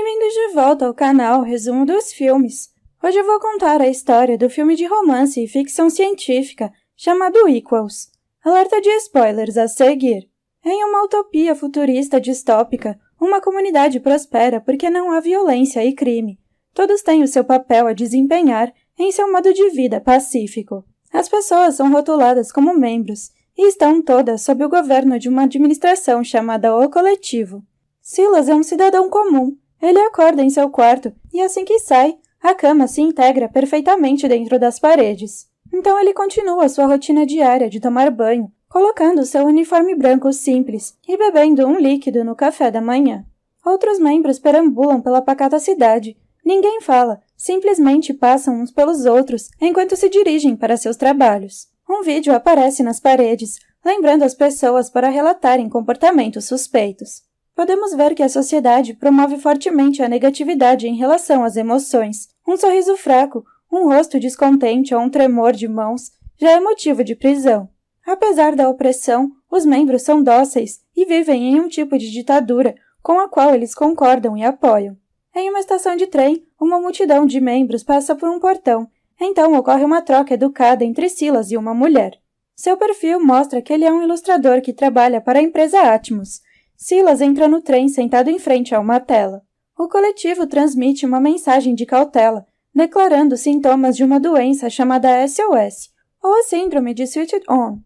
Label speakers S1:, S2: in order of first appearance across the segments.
S1: Bem-vindos de volta ao canal Resumo dos Filmes. Hoje eu vou contar a história do filme de romance e ficção científica chamado Equals. Alerta de spoilers a seguir. Em uma utopia futurista distópica, uma comunidade prospera porque não há violência e crime. Todos têm o seu papel a desempenhar em seu modo de vida pacífico. As pessoas são rotuladas como membros e estão todas sob o governo de uma administração chamada O Coletivo. Silas é um cidadão comum. Ele acorda em seu quarto e assim que sai, a cama se integra perfeitamente dentro das paredes. Então ele continua sua rotina diária de tomar banho, colocando seu uniforme branco simples e bebendo um líquido no café da manhã. Outros membros perambulam pela pacata cidade. Ninguém fala, simplesmente passam uns pelos outros enquanto se dirigem para seus trabalhos. Um vídeo aparece nas paredes, lembrando as pessoas para relatarem comportamentos suspeitos. Podemos ver que a sociedade promove fortemente a negatividade em relação às emoções. Um sorriso fraco, um rosto descontente ou um tremor de mãos já é motivo de prisão. Apesar da opressão, os membros são dóceis e vivem em um tipo de ditadura com a qual eles concordam e apoiam. Em uma estação de trem, uma multidão de membros passa por um portão. Então ocorre uma troca educada entre Silas e uma mulher. Seu perfil mostra que ele é um ilustrador que trabalha para a empresa Atmos. Silas entra no trem sentado em frente a uma tela. O coletivo transmite uma mensagem de cautela, declarando sintomas de uma doença chamada SOS, ou a Síndrome de Switched On.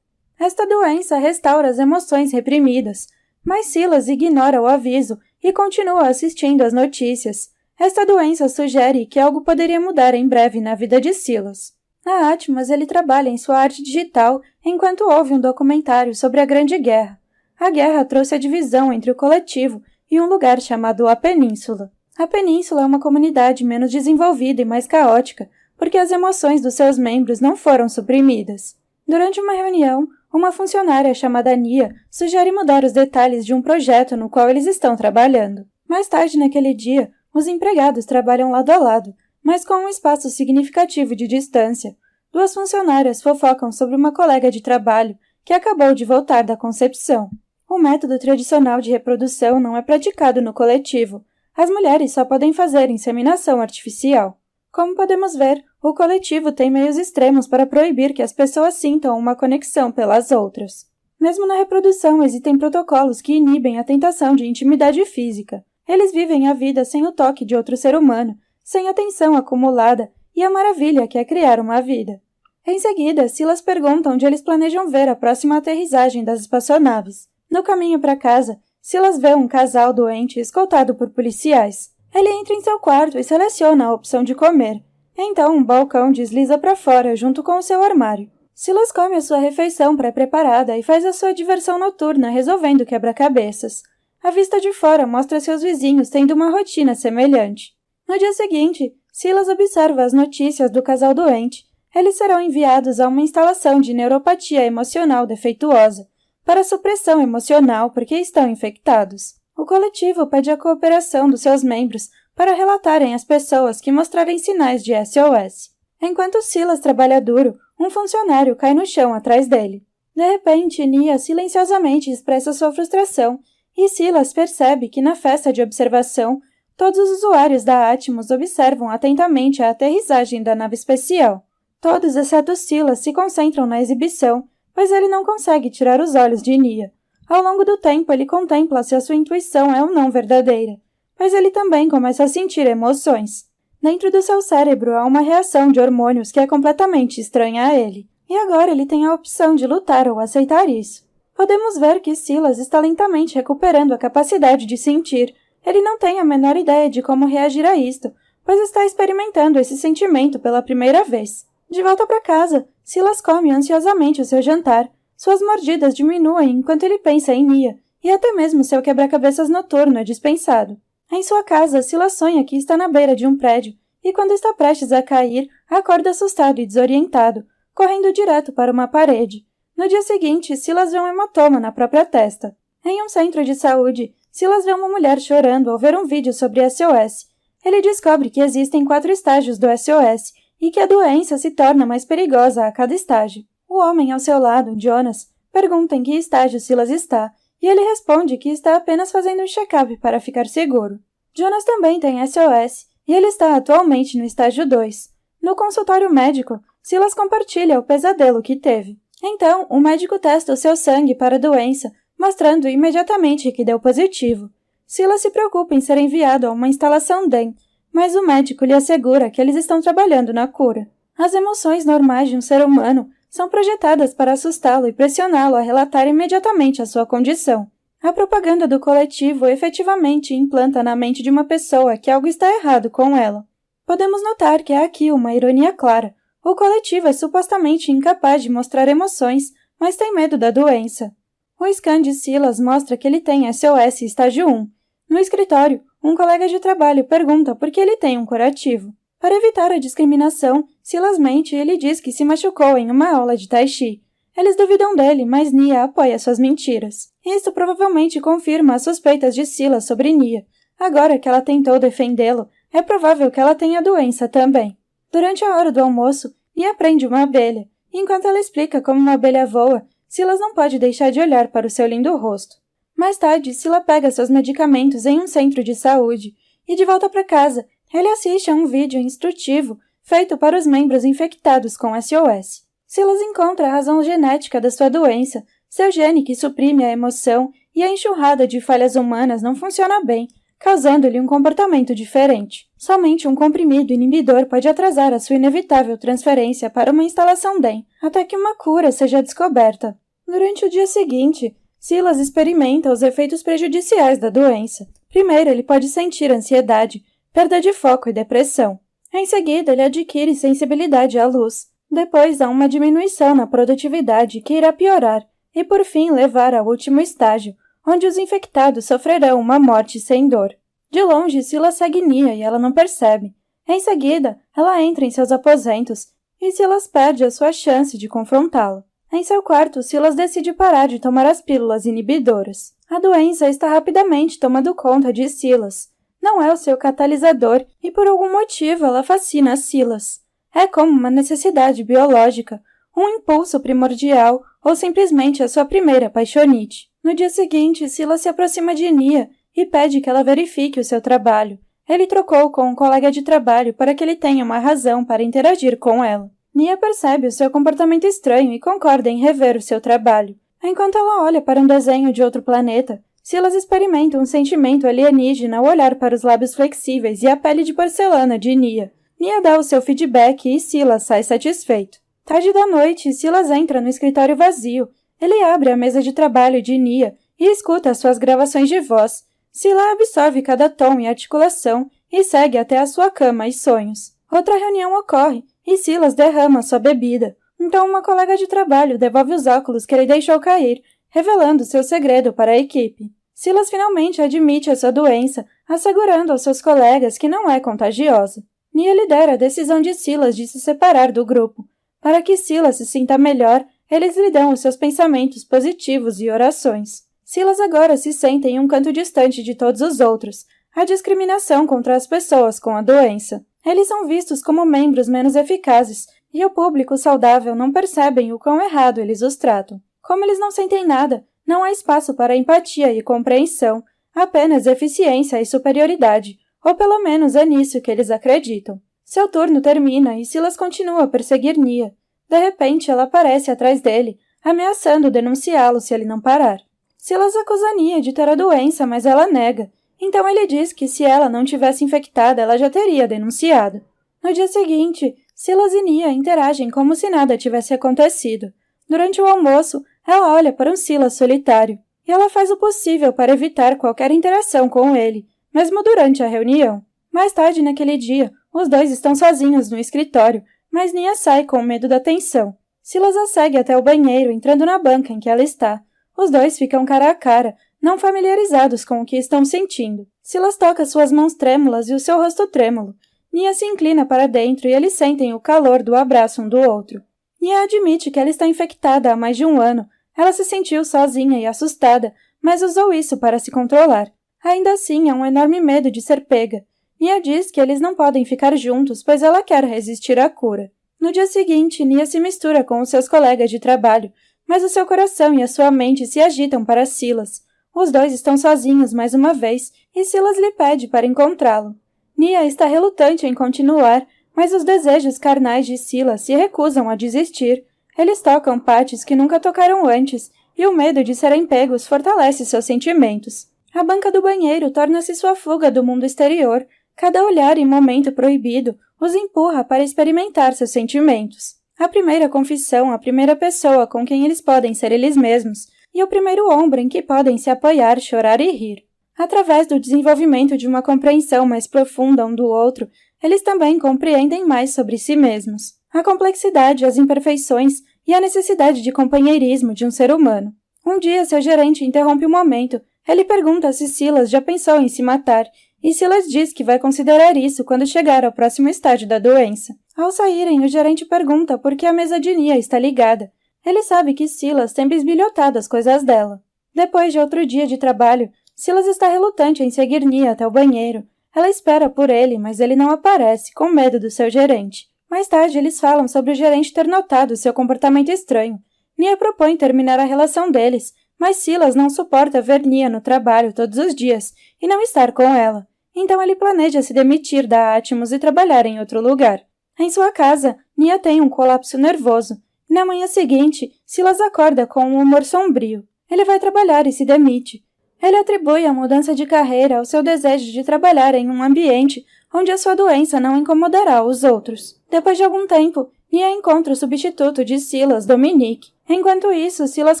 S1: Esta doença restaura as emoções reprimidas, mas Silas ignora o aviso e continua assistindo às notícias. Esta doença sugere que algo poderia mudar em breve na vida de Silas. Na Atmos, ele trabalha em sua arte digital enquanto ouve um documentário sobre a Grande Guerra. A guerra trouxe a divisão entre o coletivo e um lugar chamado A Península. A Península é uma comunidade menos desenvolvida e mais caótica, porque as emoções dos seus membros não foram suprimidas. Durante uma reunião, uma funcionária chamada Nia sugere mudar os detalhes de um projeto no qual eles estão trabalhando. Mais tarde naquele dia, os empregados trabalham lado a lado, mas com um espaço significativo de distância. Duas funcionárias fofocam sobre uma colega de trabalho que acabou de voltar da concepção. O método tradicional de reprodução não é praticado no coletivo. As mulheres só podem fazer inseminação artificial. Como podemos ver, o coletivo tem meios extremos para proibir que as pessoas sintam uma conexão pelas outras. Mesmo na reprodução, existem protocolos que inibem a tentação de intimidade física. Eles vivem a vida sem o toque de outro ser humano, sem a tensão acumulada e a maravilha que é criar uma vida. Em seguida, Silas pergunta onde eles planejam ver a próxima aterrissagem das espaçonaves. No caminho para casa, Silas vê um casal doente escoltado por policiais. Ele entra em seu quarto e seleciona a opção de comer. Então, um balcão desliza para fora junto com o seu armário. Silas come a sua refeição pré-preparada e faz a sua diversão noturna resolvendo quebra-cabeças. A vista de fora mostra seus vizinhos tendo uma rotina semelhante. No dia seguinte, Silas observa as notícias do casal doente. Eles serão enviados a uma instalação de neuropatia emocional defeituosa, para supressão emocional porque estão infectados. O coletivo pede a cooperação dos seus membros para relatarem às pessoas que mostrarem sinais de SOS. Enquanto Silas trabalha duro, um funcionário cai no chão atrás dele. De repente, Nia silenciosamente expressa sua frustração e Silas percebe que na festa de observação, todos os usuários da Atmos observam atentamente a aterrissagem da nave especial. Todos, exceto Silas, se concentram na exibição, pois ele não consegue tirar os olhos de Nia. Ao longo do tempo, ele contempla se a sua intuição é ou não verdadeira, pois ele também começa a sentir emoções. Dentro do seu cérebro há uma reação de hormônios que é completamente estranha a ele, e agora ele tem a opção de lutar ou aceitar isso. Podemos ver que Silas está lentamente recuperando a capacidade de sentir. Ele não tem a menor ideia de como reagir a isto, pois está experimentando esse sentimento pela primeira vez. De volta para casa, Silas come ansiosamente o seu jantar. Suas mordidas diminuem enquanto ele pensa em Nia, e até mesmo seu quebra-cabeças noturno é dispensado. Em sua casa, Silas sonha que está na beira de um prédio, e quando está prestes a cair, acorda assustado e desorientado, correndo direto para uma parede. No dia seguinte, Silas vê um hematoma na própria testa. Em um centro de saúde, Silas vê uma mulher chorando ao ver um vídeo sobre SOS. Ele descobre que existem 4 estágios do SOS, e que a doença se torna mais perigosa a cada estágio. O homem ao seu lado, Jonas, pergunta em que estágio Silas está, e ele responde que está apenas fazendo um check-up para ficar seguro. Jonas também tem SOS e ele está atualmente no estágio 2. No consultório médico, Silas compartilha o pesadelo que teve. Então, o médico testa o seu sangue para a doença, mostrando imediatamente que deu positivo. Silas se preocupa em ser enviado a uma instalação DEM, mas o médico lhe assegura que eles estão trabalhando na cura. As emoções normais de um ser humano são projetadas para assustá-lo e pressioná-lo a relatar imediatamente a sua condição. A propaganda do coletivo efetivamente implanta na mente de uma pessoa que algo está errado com ela. Podemos notar que há aqui uma ironia clara. O coletivo é supostamente incapaz de mostrar emoções, mas tem medo da doença. O scan de Silas mostra que ele tem SOS estágio 1. No escritório, um colega de trabalho pergunta por que ele tem um curativo. Para evitar a discriminação, Silas mente e ele diz que se machucou em uma aula de Tai Chi. Eles duvidam dele, mas Nia apoia suas mentiras. Isto provavelmente confirma as suspeitas de Silas sobre Nia. Agora que ela tentou defendê-lo, é provável que ela tenha a doença também. Durante a hora do almoço, Nia prende uma abelha. Enquanto ela explica como uma abelha voa, Silas não pode deixar de olhar para o seu lindo rosto. Mais tarde, Silas pega seus medicamentos em um centro de saúde. E de volta para casa, ele assiste a um vídeo instrutivo feito para os membros infectados com SOS. Silas encontra a razão genética da sua doença, seu gene que suprime a emoção e a enxurrada de falhas humanas não funciona bem, causando-lhe um comportamento diferente. Somente um comprimido inibidor pode atrasar a sua inevitável transferência para uma instalação DEM, até que uma cura seja descoberta. Durante o dia seguinte, Silas experimenta os efeitos prejudiciais da doença. Primeiro, ele pode sentir ansiedade, perda de foco e depressão. Em seguida, ele adquire sensibilidade à luz. Depois, há uma diminuição na produtividade que irá piorar e, por fim, levar ao último estágio, onde os infectados sofrerão uma morte sem dor. De longe, Silas segue Nia e ela não percebe. Em seguida, ela entra em seus aposentos e Silas perde a sua chance de confrontá-la. Em seu quarto, Silas decide parar de tomar as pílulas inibidoras. A doença está rapidamente tomando conta de Silas. Não é o seu catalisador e, por algum motivo, ela fascina Silas. É como uma necessidade biológica, um impulso primordial ou simplesmente a sua primeira paixonite. No dia seguinte, Silas se aproxima de Nia e pede que ela verifique o seu trabalho. Ele trocou com um colega de trabalho para que ele tenha uma razão para interagir com ela. Nia percebe o seu comportamento estranho e concorda em rever o seu trabalho. Enquanto ela olha para um desenho de outro planeta, Silas experimenta um sentimento alienígena ao olhar para os lábios flexíveis e a pele de porcelana de Nia. Nia dá o seu feedback e Silas sai satisfeito. Tarde da noite, Silas entra no escritório vazio. Ele abre a mesa de trabalho de Nia e escuta as suas gravações de voz. Silas absorve cada tom e articulação e segue até a sua cama e sonhos. Outra reunião ocorre e Silas derrama sua bebida. Então uma colega de trabalho devolve os óculos que ele deixou cair, revelando seu segredo para a equipe. Silas finalmente admite a sua doença, assegurando aos seus colegas que não é contagiosa. Nia lidera a decisão de Silas de se separar do grupo. Para que Silas se sinta melhor, eles lhe dão os seus pensamentos positivos e orações. Silas agora se sente em um canto distante de todos os outros. A discriminação contra as pessoas com a doença. Eles são vistos como membros menos eficazes, e o público saudável não percebem o quão errado eles os tratam. Como eles não sentem nada, não há espaço para empatia e compreensão, apenas eficiência e superioridade, ou pelo menos é nisso que eles acreditam. Seu turno termina e Silas continua a perseguir Nia. De repente, ela aparece atrás dele, ameaçando denunciá-lo se ele não parar. Silas acusa Nia de ter a doença, mas ela nega. Então ele diz que se ela não tivesse infectada, ela já teria denunciado. No dia seguinte, Silas e Nia interagem como se nada tivesse acontecido. Durante o almoço, ela olha para um Silas solitário, e ela faz o possível para evitar qualquer interação com ele, mesmo durante a reunião. Mais tarde naquele dia, os dois estão sozinhos no escritório, mas Nia sai com medo da tensão. Silas a segue até o banheiro, entrando na banca em que ela está. Os dois ficam cara a cara, não familiarizados com o que estão sentindo. Silas toca suas mãos trêmulas e o seu rosto trêmulo. Nia se inclina para dentro e eles sentem o calor do abraço um do outro. Nia admite que ela está infectada há mais de um ano. Ela se sentiu sozinha e assustada, mas usou isso para se controlar. Ainda assim, há um enorme medo de ser pega. Nia diz que eles não podem ficar juntos, pois ela quer resistir à cura. No dia seguinte, Nia se mistura com os seus colegas de trabalho, mas o seu coração e a sua mente se agitam para Silas. Os dois estão sozinhos mais uma vez e Silas lhe pede para encontrá-lo. Nia está relutante em continuar, mas os desejos carnais de Silas se recusam a desistir. Eles tocam partes que nunca tocaram antes e o medo de serem pegos fortalece seus sentimentos. A banca do banheiro torna-se sua fuga do mundo exterior. Cada olhar e momento proibido os empurra para experimentar seus sentimentos. A primeira confissão, a primeira pessoa com quem eles podem ser eles mesmos, e o primeiro ombro em que podem se apoiar, chorar e rir. Através do desenvolvimento de uma compreensão mais profunda um do outro, eles também compreendem mais sobre si mesmos. A complexidade, as imperfeições e a necessidade de companheirismo de um ser humano. Um dia, seu gerente interrompe o momento. Ele pergunta se Silas já pensou em se matar, e Silas diz que vai considerar isso quando chegar ao próximo estágio da doença. Ao saírem, o gerente pergunta por que a mesa de Nia está ligada. Ele sabe que Silas tem bisbilhotado as coisas dela. Depois de outro dia de trabalho, Silas está relutante em seguir Nia até o banheiro. Ela espera por ele, mas ele não aparece, com medo do seu gerente. Mais tarde, eles falam sobre o gerente ter notado seu comportamento estranho. Nia propõe terminar a relação deles, mas Silas não suporta ver Nia no trabalho todos os dias e não estar com ela. Então ele planeja se demitir da Atmos e trabalhar em outro lugar. Em sua casa, Nia tem um colapso nervoso. Na manhã seguinte, Silas acorda com um humor sombrio. Ele vai trabalhar e se demite. Ele atribui a mudança de carreira ao seu desejo de trabalhar em um ambiente onde a sua doença não incomodará os outros. Depois de algum tempo, Nia encontra o substituto de Silas, Dominique. Enquanto isso, Silas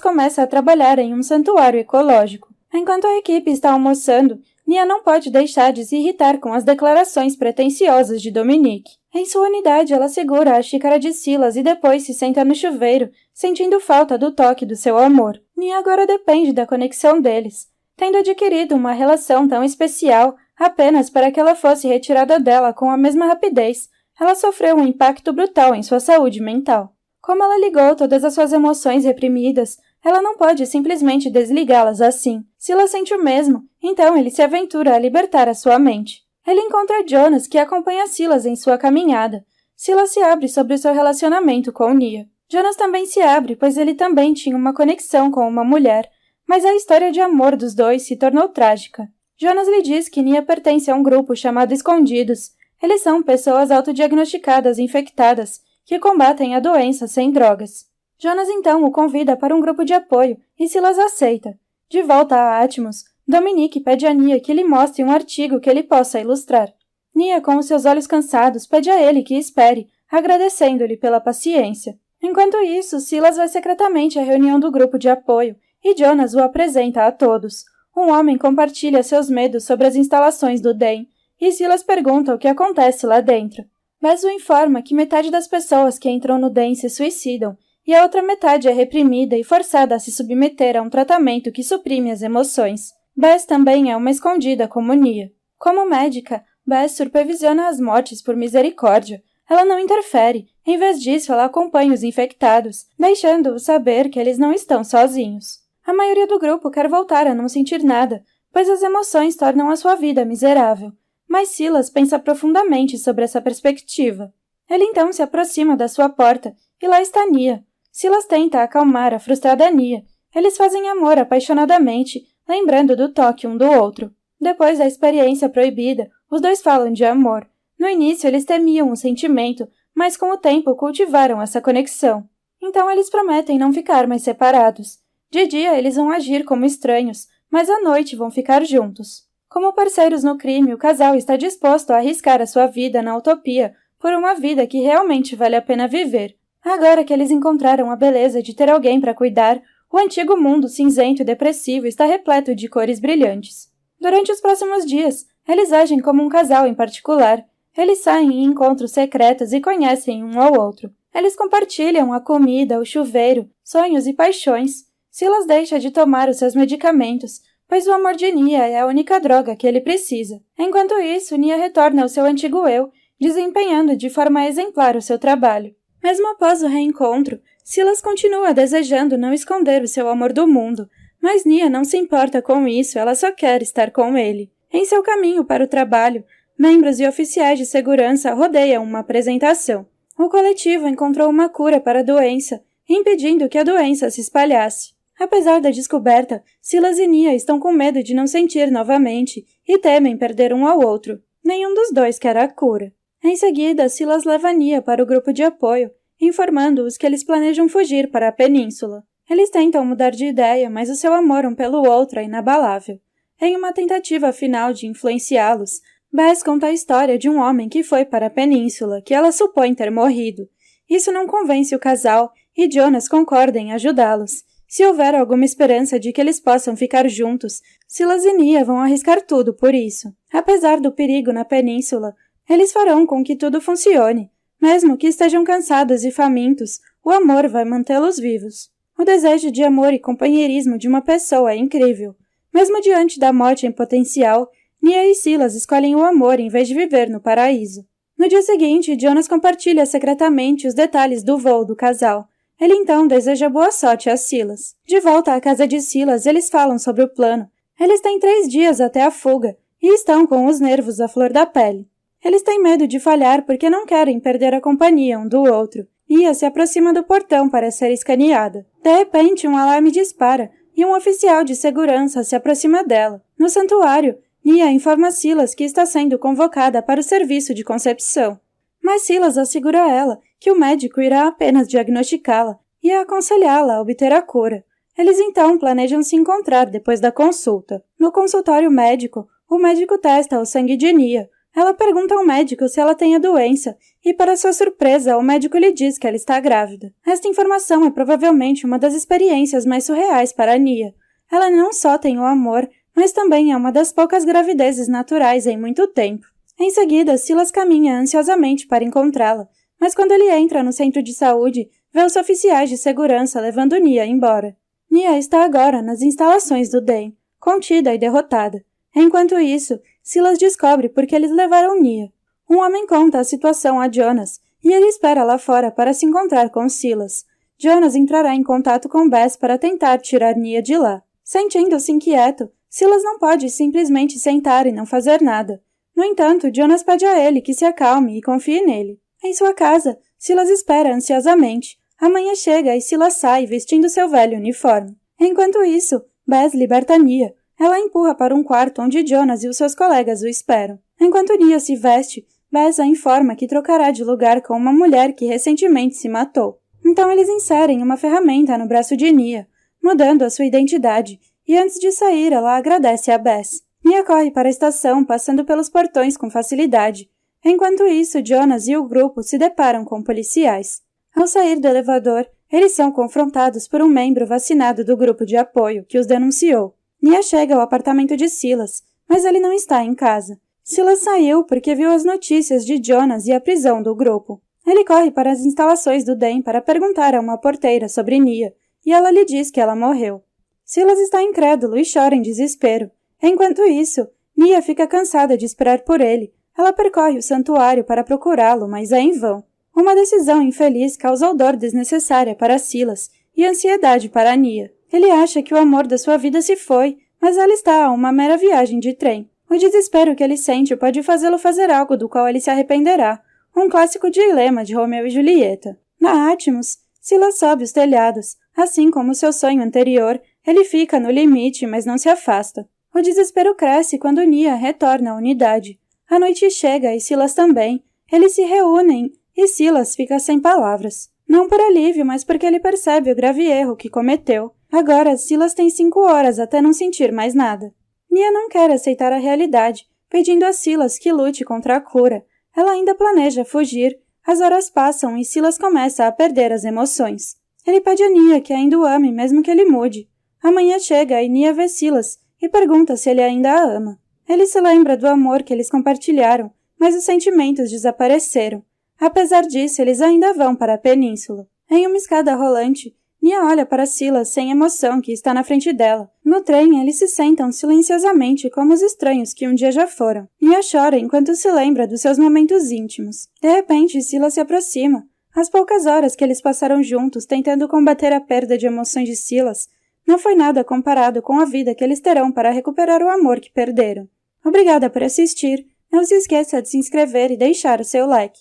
S1: começa a trabalhar em um santuário ecológico. Enquanto a equipe está almoçando, Nia não pode deixar de se irritar com as declarações pretensiosas de Dominique. Em sua unidade, ela segura a xícara de Silas e depois se senta no chuveiro, sentindo falta do toque do seu amor. Nia agora depende da conexão deles. Tendo adquirido uma relação tão especial, apenas para que ela fosse retirada dela com a mesma rapidez, ela sofreu um impacto brutal em sua saúde mental. Como ela ligou todas as suas emoções reprimidas, ela não pode simplesmente desligá-las assim. Silas sente o mesmo, então ele se aventura a libertar a sua mente. Ele encontra Jonas, que acompanha Silas em sua caminhada. Silas se abre sobre o seu relacionamento com Nia. Jonas também se abre, pois ele também tinha uma conexão com uma mulher, mas a história de amor dos dois se tornou trágica. Jonas lhe diz que Nia pertence a um grupo chamado Escondidos. Eles são pessoas autodiagnosticadas infectadas que combatem a doença sem drogas. Jonas então o convida para um grupo de apoio e Silas aceita. De volta a Atmos, Dominique pede a Nia que lhe mostre um artigo que ele possa ilustrar. Nia, com os seus olhos cansados, pede a ele que espere, agradecendo-lhe pela paciência. Enquanto isso, Silas vai secretamente à reunião do grupo de apoio e Jonas o apresenta a todos. Um homem compartilha seus medos sobre as instalações do DEM e Silas pergunta o que acontece lá dentro. Bess o informa que metade das pessoas que entram no DEM se suicidam e a outra metade é reprimida e forçada a se submeter a um tratamento que suprime as emoções. Bess também é uma escondida como Nia. Como médica, Bess supervisiona as mortes por misericórdia. Ela não interfere. Em vez disso, ela acompanha os infectados, deixando-os saber que eles não estão sozinhos. A maioria do grupo quer voltar a não sentir nada, pois as emoções tornam a sua vida miserável. Mas Silas pensa profundamente sobre essa perspectiva. Ele então se aproxima da sua porta, e lá está Nia. Silas tenta acalmar a frustrada Nia. Eles fazem amor apaixonadamente, lembrando do toque um do outro. Depois da experiência proibida, os dois falam de amor. No início, eles temiam o sentimento, mas com o tempo cultivaram essa conexão. Então eles prometem não ficar mais separados. De dia, eles vão agir como estranhos, mas à noite vão ficar juntos. Como parceiros no crime, o casal está disposto a arriscar a sua vida na utopia por uma vida que realmente vale a pena viver. Agora que eles encontraram a beleza de ter alguém para cuidar, o antigo mundo cinzento e depressivo está repleto de cores brilhantes. Durante os próximos dias, eles agem como um casal em particular. Eles saem em encontros secretos e conhecem um ao outro. Eles compartilham a comida, o chuveiro, sonhos e paixões. Silas deixa de tomar os seus medicamentos, pois o amor de Nia é a única droga que ele precisa. Enquanto isso, Nia retorna ao seu antigo eu, desempenhando de forma exemplar o seu trabalho. Mesmo após o reencontro, Silas continua desejando não esconder o seu amor do mundo, mas Nia não se importa com isso, ela só quer estar com ele. Em seu caminho para o trabalho, membros e oficiais de segurança rodeiam uma apresentação. O coletivo encontrou uma cura para a doença, impedindo que a doença se espalhasse. Apesar da descoberta, Silas e Nia estão com medo de não sentir novamente e temem perder um ao outro. Nenhum dos dois quer a cura. Em seguida, Silas leva Nia para o grupo de apoio, informando-os que eles planejam fugir para a península. Eles tentam mudar de ideia, mas o seu amor um pelo outro é inabalável. Em uma tentativa final de influenciá-los, Bess conta a história de um homem que foi para a península, que ela supõe ter morrido. Isso não convence o casal e Jonas concorda em ajudá-los. Se houver alguma esperança de que eles possam ficar juntos, Silas e Nia vão arriscar tudo por isso. Apesar do perigo na península, eles farão com que tudo funcione. Mesmo que estejam cansados e famintos, o amor vai mantê-los vivos. O desejo de amor e companheirismo de uma pessoa é incrível. Mesmo diante da morte em potencial, Nia e Silas escolhem o amor em vez de viver no paraíso. No dia seguinte, Jonas compartilha secretamente os detalhes do voo do casal. Ele então deseja boa sorte a Silas. De volta à casa de Silas, eles falam sobre o plano. Eles têm 3 dias até a fuga e estão com os nervos à flor da pele. Eles têm medo de falhar porque não querem perder a companhia um do outro. Nia se aproxima do portão para ser escaneada. De repente, um alarme dispara e um oficial de segurança se aproxima dela. No santuário, Nia informa Silas que está sendo convocada para o serviço de concepção. Mas Silas assegura a ela que o médico irá apenas diagnosticá-la e aconselhá-la a obter a cura. Eles então planejam se encontrar depois da consulta. No consultório médico, o médico testa o sangue de Nia. Ela pergunta ao médico se ela tem a doença e, para sua surpresa, o médico lhe diz que ela está grávida. Esta informação é provavelmente uma das experiências mais surreais para Nia. Ela não só tem o amor, mas também é uma das poucas gravidezes naturais em muito tempo. Em seguida, Silas caminha ansiosamente para encontrá-la, mas quando ele entra no centro de saúde, vê os oficiais de segurança levando Nia embora. Nia está agora nas instalações do DEM, contida e derrotada. Enquanto isso, Silas descobre por que eles levaram Nia. Um homem conta a situação a Jonas, e ele espera lá fora para se encontrar com Silas. Jonas entrará em contato com Bess para tentar tirar Nia de lá. Sentindo-se inquieto, Silas não pode simplesmente sentar e não fazer nada. No entanto, Jonas pede a ele que se acalme e confie nele. Em sua casa, Silas espera ansiosamente. A manhã chega e Silas sai vestindo seu velho uniforme. Enquanto isso, Bess liberta Nia. Ela a empurra para um quarto onde Jonas e os seus colegas o esperam. Enquanto Nia se veste, Bess a informa que trocará de lugar com uma mulher que recentemente se matou. Então eles inserem uma ferramenta no braço de Nia, mudando a sua identidade, e antes de sair ela agradece a Bess. Nia corre para a estação, passando pelos portões com facilidade. Enquanto isso, Jonas e o grupo se deparam com policiais. Ao sair do elevador, eles são confrontados por um membro vacinado do grupo de apoio, que os denunciou. Nia chega ao apartamento de Silas, mas ele não está em casa. Silas saiu porque viu as notícias de Jonas e a prisão do grupo. Ele corre para as instalações do DEM para perguntar a uma porteira sobre Nia, e ela lhe diz que ela morreu. Silas está incrédulo e chora em desespero. Enquanto isso, Nia fica cansada de esperar por ele. Ela percorre o santuário para procurá-lo, mas é em vão. Uma decisão infeliz causou dor desnecessária para Silas e ansiedade para Nia. Ele acha que o amor da sua vida se foi, mas ela está a uma mera viagem de trem. O desespero que ele sente pode fazê-lo fazer algo do qual ele se arrependerá. Um clássico dilema de Romeu e Julieta. Na Atmos, Silas sobe os telhados. Assim como seu sonho anterior, ele fica no limite, mas não se afasta. O desespero cresce quando Nia retorna à unidade. A noite chega e Silas também. Eles se reúnem e Silas fica sem palavras. Não por alívio, mas porque ele percebe o grave erro que cometeu. Agora, Silas tem 5 horas até não sentir mais nada. Nia não quer aceitar a realidade, pedindo a Silas que lute contra a cura. Ela ainda planeja fugir. As horas passam e Silas começa a perder as emoções. Ele pede a Nia que ainda o ame, mesmo que ele mude. Amanhã chega e Nia vê Silas e pergunta se ele ainda a ama. Ele se lembra do amor que eles compartilharam, mas os sentimentos desapareceram. Apesar disso, eles ainda vão para a península. Em uma escada rolante, Nia olha para Silas sem emoção que está na frente dela. No trem, eles se sentam silenciosamente como os estranhos que um dia já foram. Nia chora enquanto se lembra dos seus momentos íntimos. De repente, Silas se aproxima. As poucas horas que eles passaram juntos tentando combater a perda de emoções de Silas não foi nada comparado com a vida que eles terão para recuperar o amor que perderam. Obrigada por assistir. Não se esqueça de se inscrever e deixar o seu like.